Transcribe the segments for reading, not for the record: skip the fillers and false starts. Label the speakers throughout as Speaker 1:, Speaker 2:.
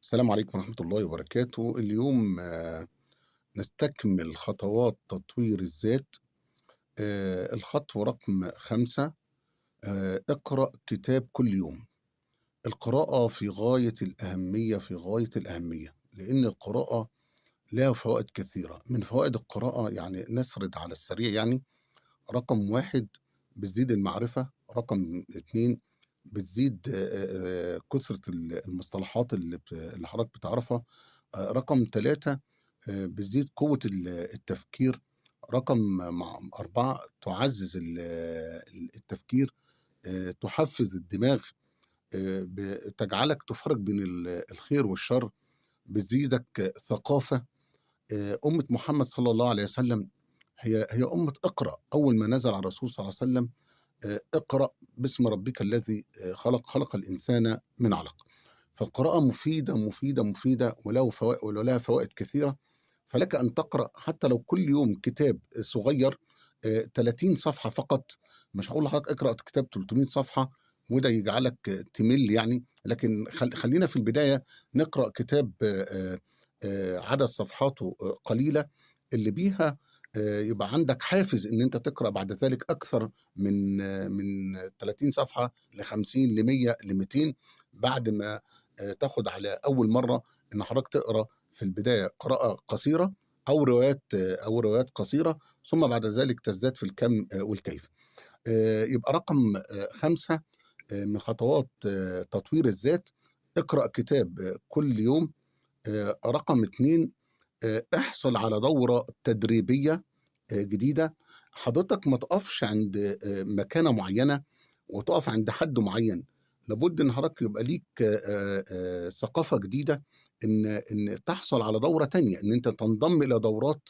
Speaker 1: السلام عليكم ورحمة الله وبركاته. اليوم نستكمل خطوات تطوير الذات. الخطوة رقم 5. اقرأ كتاب كل يوم. القراءة في غاية الأهمية، في غاية الأهمية، لأن القراءة لها فوائد كثيرة. من فوائد القراءة يعني نسرد على السريع يعني: رقم 1 بتزيد المعرفة، رقم 2 بتزيد كثرة المصطلحات اللي حضرتك بتعرفها، رقم 3 بتزيد قوة التفكير، رقم 4 تعزّز التفكير، تحفّز الدماغ، تجعلك تفرّق بين الخير والشر، بتزيدك ثقافة. أمة محمد صلى الله عليه وسلم هي أمة اقرأ. أول ما نزل على الرسول صلى الله عليه وسلم اقرأ باسم ربك الذي خلق، خلق الإنسان من علق. فالقراءة مفيدة، مفيدة، مفيدة، ولها فوائد كثيرة. فلك أن تقرأ حتى لو كل يوم كتاب صغير، 30 صفحة فقط. مش هاقول لحضرتك اقرأ كتاب 300 صفحة وده يجعلك تمِل يعني، لكن خلّينا في البداية نقرأ كتاب عدد صفحاته قليلة، اللي بيها يبقى عندك حافز إن أنت تقرأ بعد ذلك أكثر من 30 صفحة ل50 ل100 ل200، بعد ما تاخد على أول مرّة إن حضرتك تقرأ في البداية قراءة قصيرة أو روايات قصيرة، ثم بعد ذلك تزداد في الكم والكيف. يبقى رقم 5 من خطوات تطوير الذات: اقرأ كتاب كل يوم. رقم 2 احصل على دورة تدريبية جديدة. حضرتك ما تقفش عند مكانة معيّنة وتقف عند حد معيّن، لابد إن حضرتك يبقى ليك ثقافة جديدة، إن تحصل على دورة تانية، إن أنت تنضم إلى دورات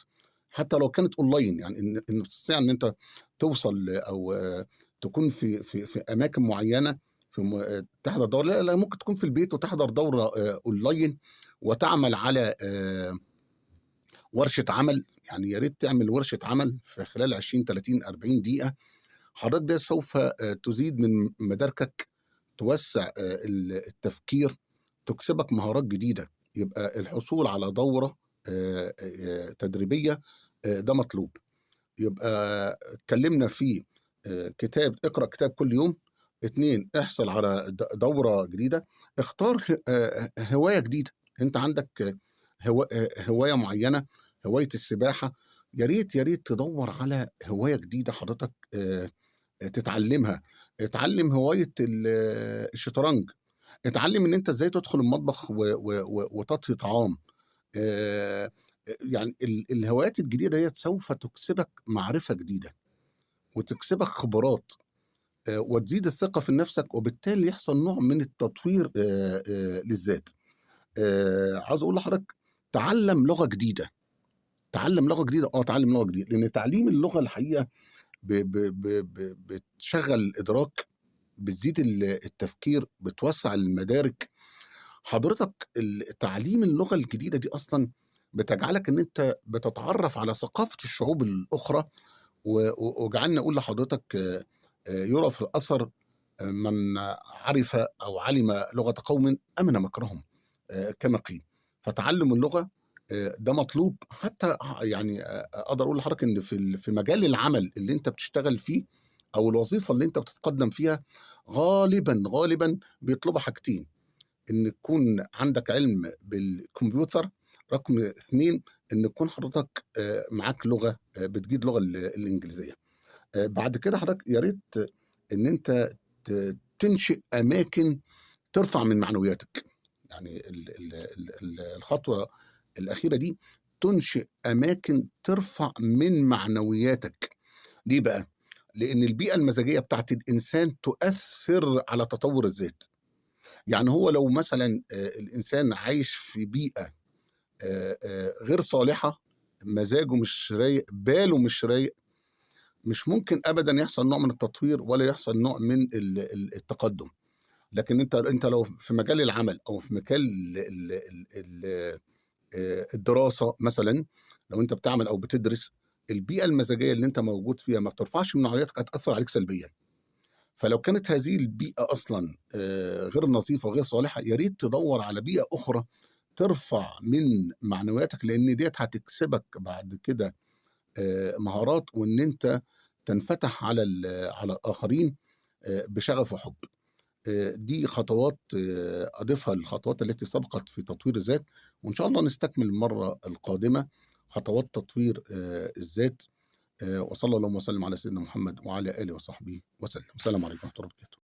Speaker 1: حتى لو كانت أونلاين، يعني إن تستطيع إن أنت توصل أو تكون في أماكن معيّنة، في تحضر دورة. لا، لا، ممكن تكون في البيت وتحضر دورة أونلاين وتعمل على ورشة عمل. يعني يا ريت تعمل ورشة عمل في خلال 20، 30، 40 دقيقة. حضرتك ده سوف تزيد من مداركك، توسّع التفكير، تكسبك مهارات جديدة. يبقى الحصول على دورة تدريبية ده مطلوب. يبقى اتكلمنا في اقرأ كتاب كل يوم. 2 احصل على دورة جديدة. اختار هواية جديدة. أنت عندك هواية معيّنة، هواية السباحة، يا ريت، يا ريت تدوّر على هواية جديدة حضرتك تتعلمها. اتعلم هواية الشطرنج، اتعلم إن أنت إزاي تدخل المطبخ وتطهي طعام. آآ يعني الهوايات الجديدة ديّة سوف تكسبك معرفة جديدة، وتكسبك خبرات، وتزيد الثقة في نفسك، وبالتالي يحصل نوع من التطوير للذات. عاوز أقول لحضرتك تعلّم لغة جديدة. تعلّم لغة جديدة، اتعلّم لغة جديدة، لإن تعليم اللغة الحقيقة ب ب ب ب بتشغّل الإدراك، بتزيد التفكير، بتوسّع المدارك. حضرتك تعليم اللغة الجديدة دي أصلًا بتجعلك إن أنت بتتعرّف على ثقافة الشعوب الأخرى. واجعلني أقول لحضرتك يُرى في الأثر: من عرف أو علم لغة قوم أمن مكرهم، كما قيل. فتعلُّم اللغة ده مطلوب. حتى يعني أقدر أقول لحضرتك إن في مجال العمل اللي أنت بتشتغل فيه أو الوظيفة اللي أنت بتتقدّم فيها، غالبًا، غالبًا بيطلبوا حاجتين: إن يكون عندك علم بالكمبيوتر، رقم 2 إن يكون حضرتك معاك لغة، بتجيد اللغة الإنجليزية. بعد كده حضرتك يا ريت إن أنت تنشئ أماكن ترفع من معنوياتك. يعني الخطوة الأخيرة دي: تنشئ أماكن ترفع من معنوياتك. ليه بقى؟ لإن البيئة المزاجية بتاعة الإنسان تؤثّر على تطوّر الذات. يعني هو لو مثلًا الإنسان عايش في بيئة غير صالحة، مزاجه مش رايق، باله مش رايق، مش ممكن أبدًا يحصل نوع من التطوير ولا يحصل نوع من التقدُّم. لكن أنت لو في مجال العمل أو في مجال ال ال ال الدراسة مثلًا، لو أنت بتعمل أو بتدرس، البيئة المزاجية اللي أنت موجود فيها ما بترفعش من معنوياتك، هتأثّر عليك سلبيًا. فلو كانت هذه البيئة أصلًا غير نظيفة وغير صالحة، يا ريت تدوّر على بيئة أخرى ترفع من معنوياتك، لإن ديّة هتكسبك بعد كده مهارات، وإن أنت تنفتح على الآخرين بشغف وحُب. دي خطوات أضيفها للخطوات التي سبقت في تطوير الذات، وإن شاء الله نستكمل المرّة القادمة خطوات تطوير الذات. وصلى اللهم وسلم على سيدنا محمد وعلى آله وصحبه وسلم. السلام عليكم ورحمة الله وبركاته.